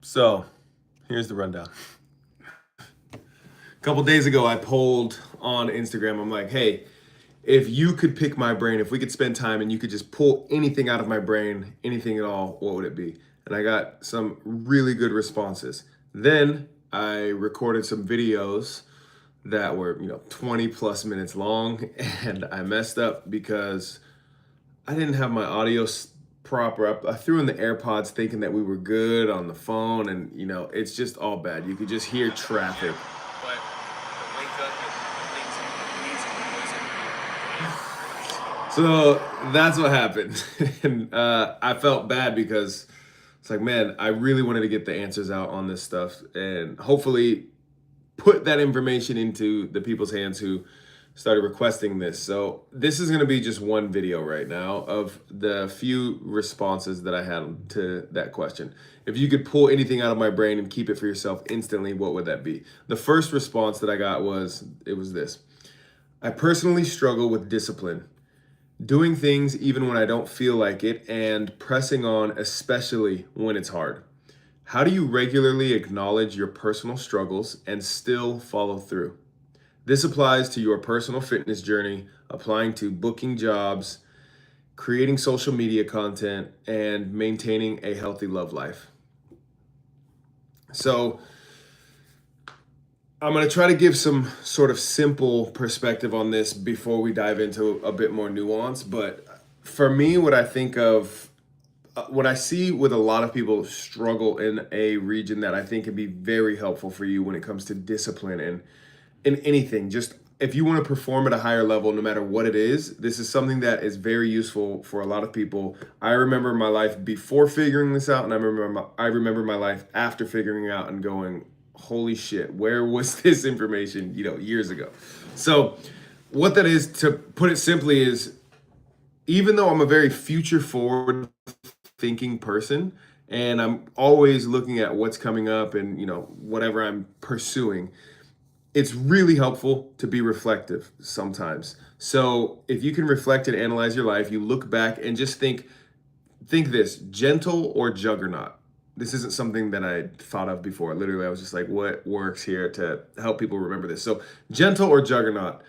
So here's the rundown. A couple days ago, I polled on Instagram. I'm like, hey, if you could pick my brain, if we could spend time and you could just pull anything out of my brain, anything at all, what would it be? And I got some really good responses. Then I recorded some videos that were, 20 plus minutes long, and I messed up because I didn't have my audio proper up. I threw in the AirPods thinking that we were good on the phone, and it's just all bad. You could just hear traffic. But the wake up and things So that's what happened. And I felt bad because it's like, man, I really wanted to get the answers out on this stuff and hopefully put that information into the people's hands who started requesting this. So this is going to be just one video right now of the few responses that I had to that question. If you could pull anything out of my brain and keep it for yourself instantly, what would that be? The first response that I got was this. I personally struggle with discipline, doing things even when I don't feel like it, and pressing on especially when it's hard. How do you regularly acknowledge your personal struggles and still follow through? This applies to your personal fitness journey, applying to booking jobs, creating social media content, and maintaining a healthy love life. So, I'm going to try to give some sort of simple perspective on this before we dive into a bit more nuance. But for me, what I see with a lot of people struggle in a region that I think can be very helpful for you when it comes to discipline and in anything. Just if you want to perform at a higher level, no matter what it is, this is something that is very useful for a lot of people. I remember my life before figuring this out, and I remember my life after figuring it out and going, holy shit, where was this information, years ago? So what that is, to put it simply, is even though I'm a very future forward thinking person and I'm always looking at what's coming up and, whatever I'm pursuing, it's really helpful to be reflective sometimes. So if you can reflect and analyze your life, you look back and just think this: gentle or juggernaut. This isn't something that I thought of before. Literally, I was just like, what works here to help people remember this? So gentle or juggernaut.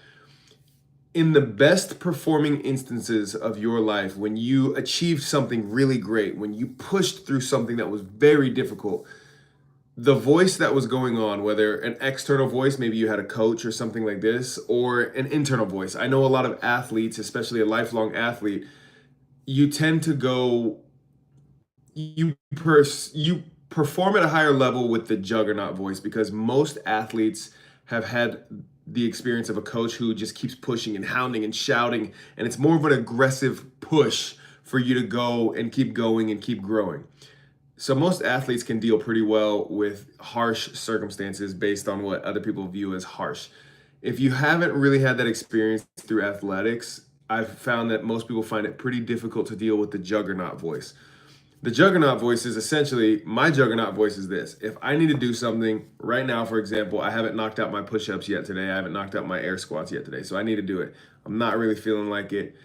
In the best performing instances of your life, when you achieved something really great, when you pushed through something that was very difficult, the voice that was going on, whether an external voice, maybe you had a coach or something like this, or an internal voice. I know a lot of athletes, especially a lifelong athlete, you tend to go, you perform at a higher level with the juggernaut voice, because most athletes have had the experience of a coach who just keeps pushing and hounding and shouting, and it's more of an aggressive push for you to go and keep going and keep growing. So most athletes can deal pretty well with harsh circumstances based on what other people view as harsh. If you haven't really had that experience through athletics, I've found that most people find it pretty difficult to deal with the juggernaut voice. The juggernaut voice is essentially, my juggernaut voice is this. If I need to do something right now, for example, I haven't knocked out my push-ups yet today. I haven't knocked out my air squats yet today. So I need to do it. I'm not really feeling like it.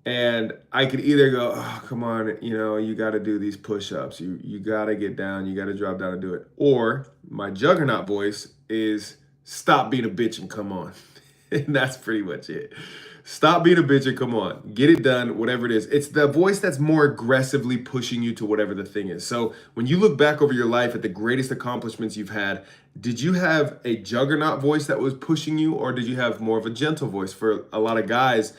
And I could either go, oh, come on, you got to do these push-ups. You got to get down. You got to drop down and do it. Or my juggernaut voice is, stop being a bitch and come on. And that's pretty much it. Stop being a bitch and come on. Get it done, whatever it is. It's the voice that's more aggressively pushing you to whatever the thing is. So when you look back over your life at the greatest accomplishments you've had, did you have a juggernaut voice that was pushing you, or did you have more of a gentle voice? For a lot of guys,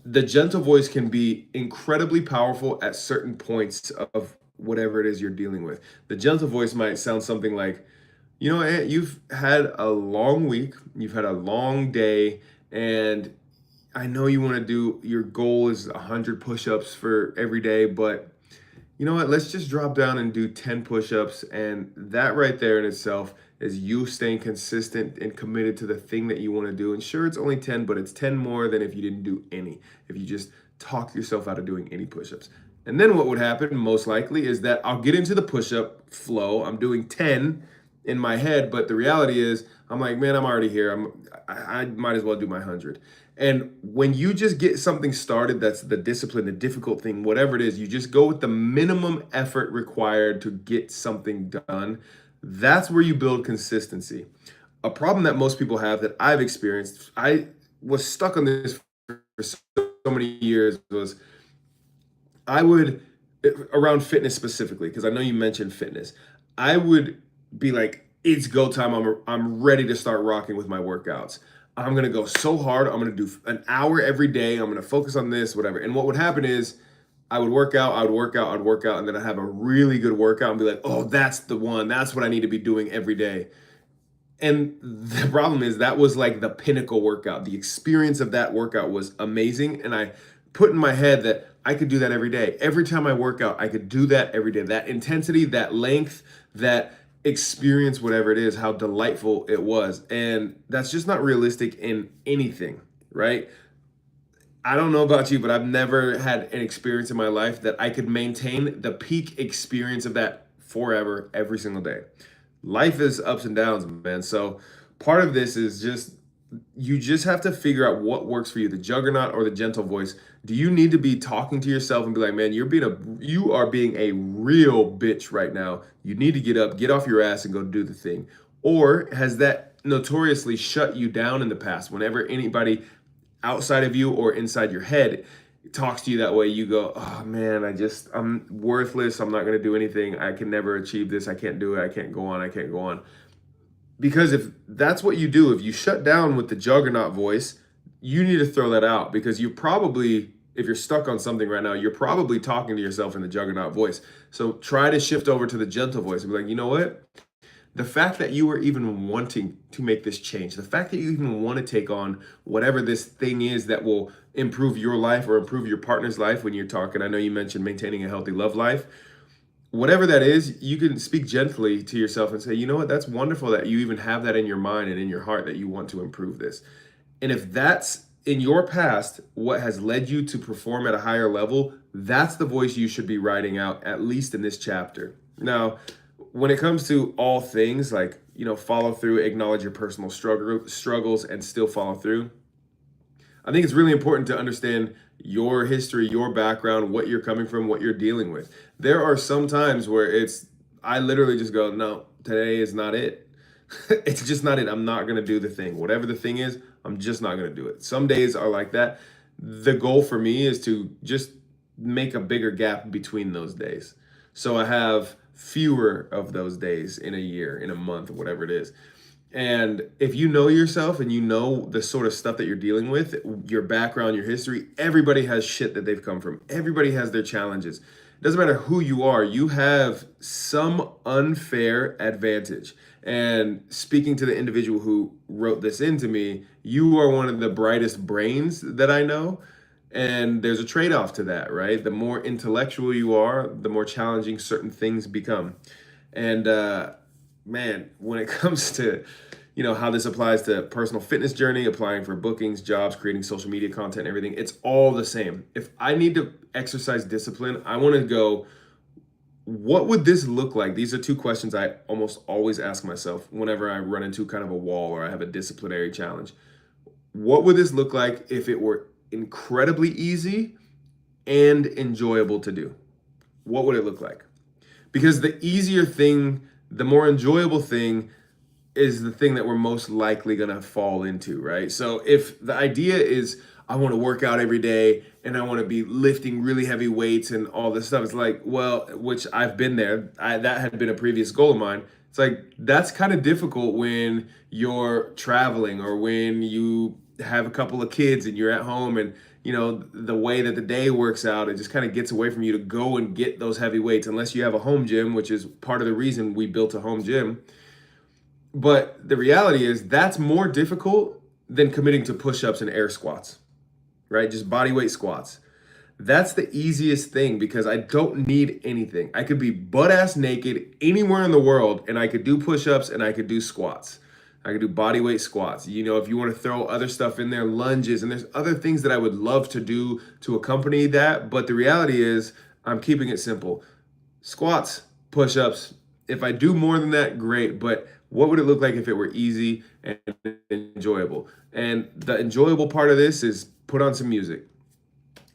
the gentle voice can be incredibly powerful at certain points of whatever it is you're dealing with. The gentle voice might sound something like, you've had a long week, you've had a long day, and I know you want to do, your goal is 100 push-ups for every day, but you know what? Let's just drop down and do 10 push-ups. And that right there in itself is you staying consistent and committed to the thing that you want to do. And sure, it's only 10, but it's 10 more than if you didn't do any, if you just talk yourself out of doing any push-ups. And then what would happen most likely is that I'll get into the push-up flow. I'm doing 10 in my head, but the reality is I'm like, man, I'm already here. I might as well do my 100. And when you just get something started, that's the discipline, the difficult thing, whatever it is, you just go with the minimum effort required to get something done. That's where you build consistency. A problem that most people have that I've experienced, I was stuck on this for so many years, was I would, around fitness specifically, because I know you mentioned fitness, I would be like, it's go time. I'm ready to start rocking with my workouts. I'm gonna go so hard. I'm gonna do an hour every day. I'm gonna focus on this, whatever. And what would happen is I would work out, I would work out, I'd work out, and then I'd have a really good workout and be like, oh, that's the one. That's what I need to be doing every day. And the problem is that was like the pinnacle workout. The experience of that workout was amazing. And I put in my head that I could do that every day. Every time I work out, I could do that every day. That intensity, that length, that experience, whatever it is, how delightful it was. And that's just not realistic in anything, right? I don't know about you, but I've never had an experience in my life that I could maintain the peak experience of that forever, every single day. Life is ups and downs, man. So part of this is just you just have to figure out what works for you, the juggernaut or the gentle voice. Do you need to be talking to yourself and be like, man, you are being a real bitch right now. You need to get up, get off your ass and go do the thing. Or has that notoriously shut you down in the past? Whenever anybody outside of you or inside your head talks to you that way, you go, oh man, I'm worthless. I'm not going to do anything. I can never achieve this. I can't do it. I can't go on. I can't go on. Because if that's what you do, if you shut down with the juggernaut voice, you need to throw that out, because you probably, if you're stuck on something right now, you're probably talking to yourself in the juggernaut voice. So try to shift over to the gentle voice and be like, you know what? The fact that you were even wanting to make this change, the fact that you even want to take on whatever this thing is that will improve your life or improve your partner's life when you're talking. I know you mentioned maintaining a healthy love life. Whatever that is, you can speak gently to yourself and say, you know what, that's wonderful that you even have that in your mind and in your heart that you want to improve this. And if that's in your past what has led you to perform at a higher level, that's the voice you should be writing out, at least in this chapter. Now, when it comes to all things like, follow through, acknowledge your personal struggles and still follow through, I think it's really important to understand your history, your background, what you're coming from, what you're dealing with. There are some times where I literally just go, no, today is not it. It's just not it. I'm not going to do the thing. Whatever the thing is, I'm just not going to do it. Some days are like that. The goal for me is to just make a bigger gap between those days. So I have fewer of those days in a year, in a month, whatever it is. And if you know yourself and you know the sort of stuff that you're dealing with, your background, your history, everybody has shit that they've come from. Everybody has their challenges. It doesn't matter who you are, you have some unfair advantage. And speaking to the individual who wrote this into me, you are one of the brightest brains that I know. And there's a trade-off to that, right? The more intellectual you are, the more challenging certain things become. And man, when it comes to, how this applies to personal fitness journey, applying for bookings, jobs, creating social media content, everything, it's all the same. If I need to exercise discipline, I want to go, what would this look like? These are two questions I almost always ask myself whenever I run into kind of a wall or I have a disciplinary challenge. What would this look like if it were incredibly easy and enjoyable to do? What would it look like? Because the easier thing, the more enjoyable thing is the thing that we're most likely going to fall into, right? So if the idea is I want to work out every day and I want to be lifting really heavy weights and all this stuff, it's like, well, which I've been there. That had been a previous goal of mine. It's like, that's kind of difficult when you're traveling or when you have a couple of kids and you're at home and the way that the day works out, it just kind of gets away from you to go and get those heavy weights unless you have a home gym, which is part of the reason we built a home gym. But the reality is that's more difficult than committing to push-ups and air squats, right? Just body weight squats. That's the easiest thing because I don't need anything. I could be butt-ass naked anywhere in the world and I could do push-ups and I could do squats. I could do body weight squats. If you want to throw other stuff in there, lunges, and there's other things that I would love to do to accompany that. But the reality is I'm keeping it simple. Squats, push-ups, If I do more than that, great. But what would it look like if it were easy and enjoyable? And the enjoyable part of this is put on some music.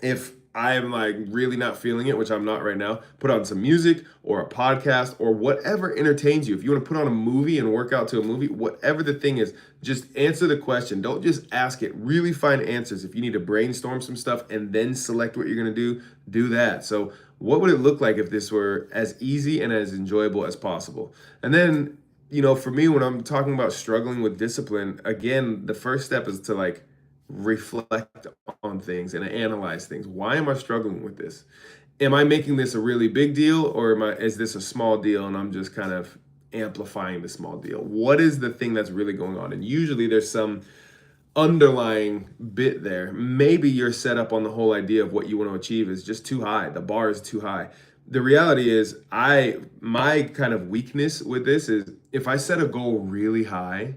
If I am like really not feeling it, which I'm not right now, put on some music or a podcast or whatever entertains you. If you want to put on a movie and work out to a movie, whatever the thing is, just answer the question. Don't just ask it. Really find answers. If you need to brainstorm some stuff and then select what you're going to do that. So, what would it look like if this were as easy and as enjoyable as possible? And then, for me, when I'm talking about struggling with discipline, again, the first step is to like reflect on things and analyze things. Why am I struggling with this? Am I making this a really big deal, or is this a small deal and I'm just kind of amplifying the small deal? What is the thing that's really going on? And usually there's some underlying bit there. Maybe your setup on the whole idea of what you want to achieve is just too high. The bar is too high. The reality is my kind of weakness with this is if I set a goal really high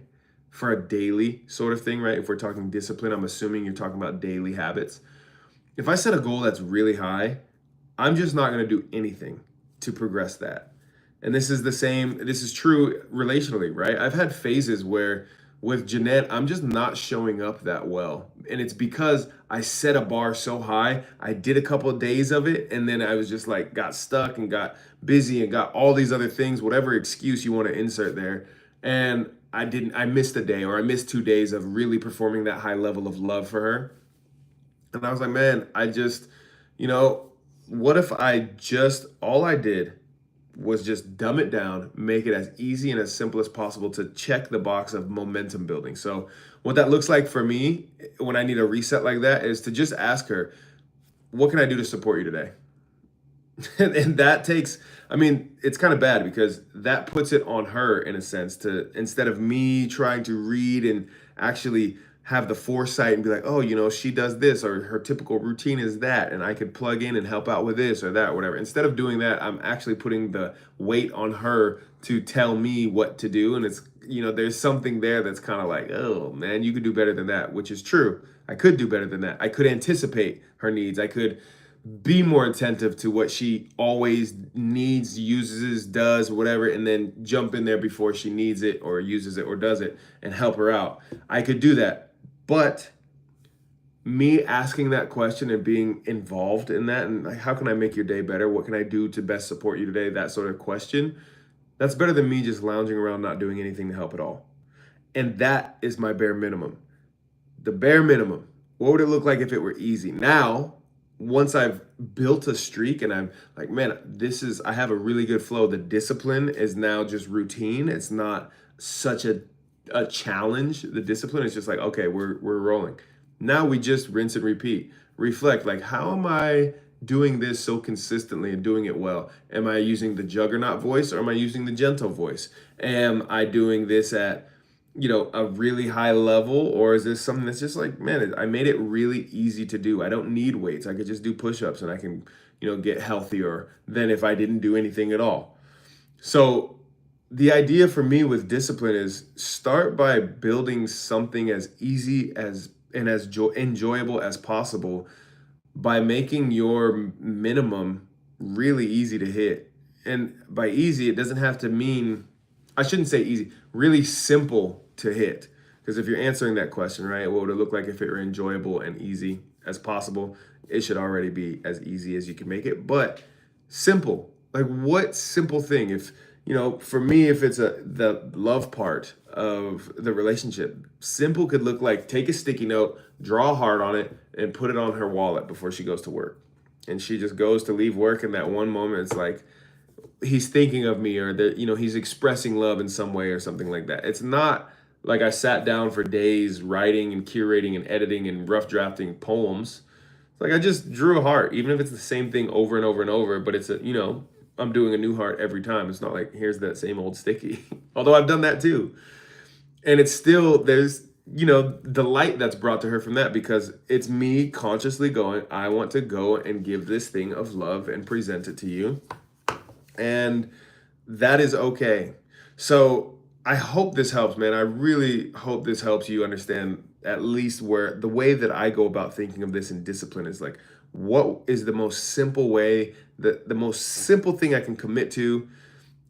for a daily sort of thing, right? If we're talking discipline, I'm assuming you're talking about daily habits. If I set a goal that's really high, I'm just not going to do anything to progress that. And this is true relationally, right? I've had phases where with Jeanette, I'm just not showing up that well. And it's because I set a bar so high. I did a couple of days of it, and then I was just like, got stuck and got busy and got all these other things, whatever excuse you want to insert there. And I missed a day or I missed 2 days of really performing that high level of love for her. And I was like, man, what if all I did was just dumb it down, make it as easy and as simple as possible to check the box of momentum building. So what that looks like for me when I need a reset like that is to just ask her, what can I do to support you today? And that takes, it's kind of bad because that puts it on her in a sense to, instead of me trying to read and actually have the foresight and be like, oh, she does this or her typical routine is that, and I could plug in and help out with this or that, whatever. Instead of doing that, I'm actually putting the weight on her to tell me what to do. And it's, there's something there that's kind of like, oh man, you could do better than that, which is true. I could do better than that. I could anticipate her needs. I could be more attentive to what she always needs, uses, does, whatever, and then jump in there before she needs it or uses it or does it and help her out. I could do that. But me asking that question and being involved in that and like, how can I make your day better? What can I do to best support you today? That sort of question, that's better than me just lounging around not doing anything to help at all. And that is my bare minimum. The bare minimum. What would it look like if it were easy? Now, once I've built a streak and I'm like, man, I have a really good flow. The discipline is now just routine. It's not such a challenge. The discipline is just like, okay, we're rolling. Now we just rinse and repeat. Reflect, like, how am I doing this so consistently and doing it well? Am I using the juggernaut voice or am I using the gentle voice? Am I doing this at a really high level, or is this something that's just like, man, I made it really easy to do. I don't need weights. I could just do push-ups and I can, get healthier than if I didn't do anything at all. So the idea for me with discipline is start by building something as easy as and as enjoyable as possible by making your minimum really easy to hit. And by easy, it doesn't have to mean, I shouldn't say easy, really simple to hit. Because if you're answering that question, right, what would it look like if it were enjoyable and easy as possible? It should already be as easy as you can make it. But simple, like what simple thing? If, for me, if it's the love part of the relationship, simple could look like take a sticky note, draw a heart on it, and put it on her wallet before she goes to work. And she just goes to leave work, and that one moment, it's like, he's thinking of me, or that he's expressing love in some way or something like that. It's not like I sat down for days writing and curating and editing and rough drafting poems. It's like I just drew a heart, even if it's the same thing over and over and over, but it's I'm doing a new heart every time. It's not like here's that same old sticky. Although I've done that too. And it's still, there's the light that's brought to her from that, because it's me consciously going, I want to go and give this thing of love and present it to you. And that is okay. So I hope this helps, man. I really hope this helps you understand at least where the way that I go about thinking of this in discipline is like, what is the most simple way, the most simple thing I can commit to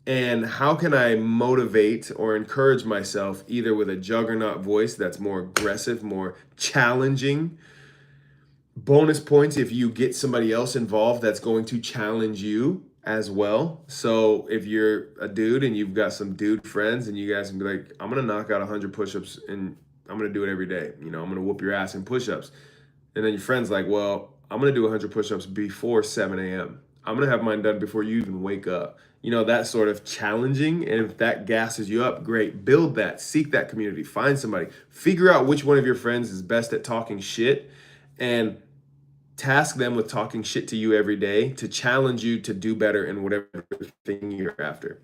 And how can I motivate or encourage myself either with a juggernaut voice that's more aggressive, more challenging? Bonus points if you get somebody else involved that's going to challenge you as well. So if you're a dude and you've got some dude friends and you guys can be like, I'm gonna knock out 100 push-ups and I'm gonna do it every day. You know, I'm gonna whoop your ass in push-ups. And then your friend's like, well, I'm gonna do 100 push-ups before 7 a.m. I'm gonna have mine done before you even wake up. You know, that sort of challenging. And if that gasses you up, great. Build that, seek that community, find somebody, figure out which one of your friends is best at talking shit, and task them with talking shit to you every day to challenge you to do better in whatever thing you're after.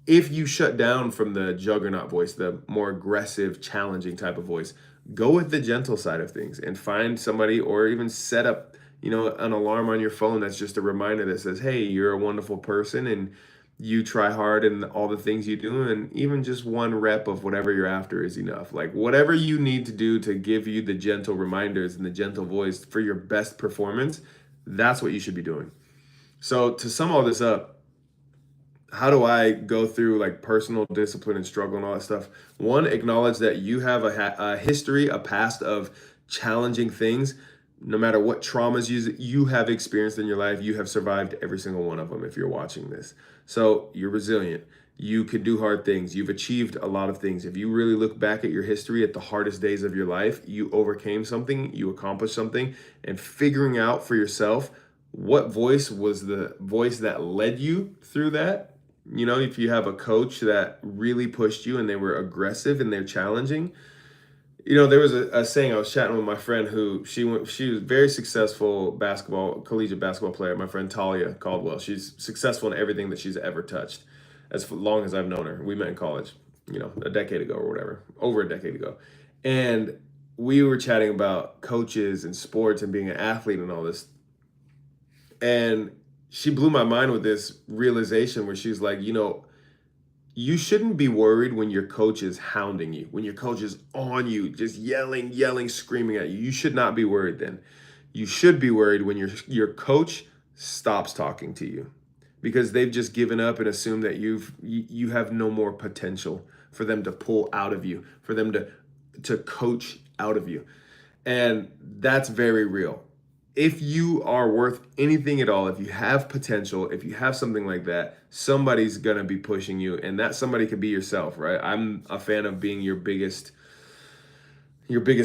If you shut down from the juggernaut voice, the more aggressive, challenging type of voice, go with the gentle side of things and find somebody, or even set up, you know, an alarm on your phone that's just a reminder that says, hey, you're a wonderful person and you try hard in all the things you do, and even just one rep of whatever you're after is enough. Like whatever you need to do to give you the gentle reminders and the gentle voice for your best performance, that's what you should be doing. So to sum all this up, how do I go through like personal discipline and struggle and all that stuff? One, acknowledge that you have a history, a past of challenging things. No matter what traumas you have experienced in your life, you have survived every single one of them if you're watching this. So you're resilient. You can do hard things. You've achieved a lot of things. If you really look back at your history, at the hardest days of your life, you overcame something, you accomplished something, and figuring out for yourself what voice was the voice that led you through that. You know, if you have a coach that really pushed you and they were aggressive and they're challenging. You know, there was a saying. I was chatting with my friend who she was a very successful collegiate basketball player. My friend Talia Caldwell. She's successful in everything that she's ever touched, as long as I've known her. We met in college, you know, a decade ago or whatever, over a decade ago. And we were chatting about coaches and sports and being an athlete and all this. And she blew my mind with this realization where she's like, you know, you shouldn't be worried when your coach is hounding you, when your coach is on you, just yelling, screaming at you. You should not be worried then. You should be worried when your coach stops talking to you, because they've just given up and assumed that you have no more potential for them to pull out of you, for them to coach out of you. And that's very real. If you are worth anything at all, if you have potential, if you have something like that, somebody's going to be pushing you, and that somebody could be yourself, right? I'm a fan of being your biggest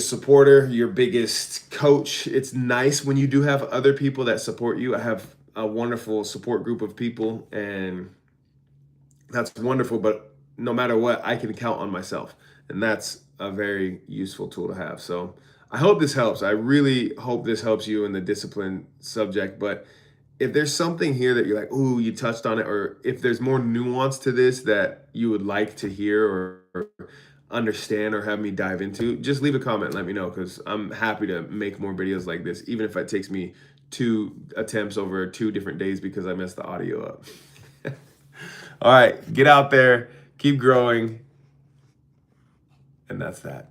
supporter, your biggest coach. It's nice when you do have other people that support you. I have a wonderful support group of people, and that's wonderful, but no matter what, I can count on myself, and that's a very useful tool to have. So I hope this helps. I really hope this helps you in the discipline subject. But if there's something here that you're like, ooh, you touched on it, or if there's more nuance to this that you would like to hear or understand or have me dive into, just leave a comment and let me know, because I'm happy to make more videos like this, even if it takes me 2 attempts over 2 different days because I messed the audio up. All right, get out there, keep growing, and that's that.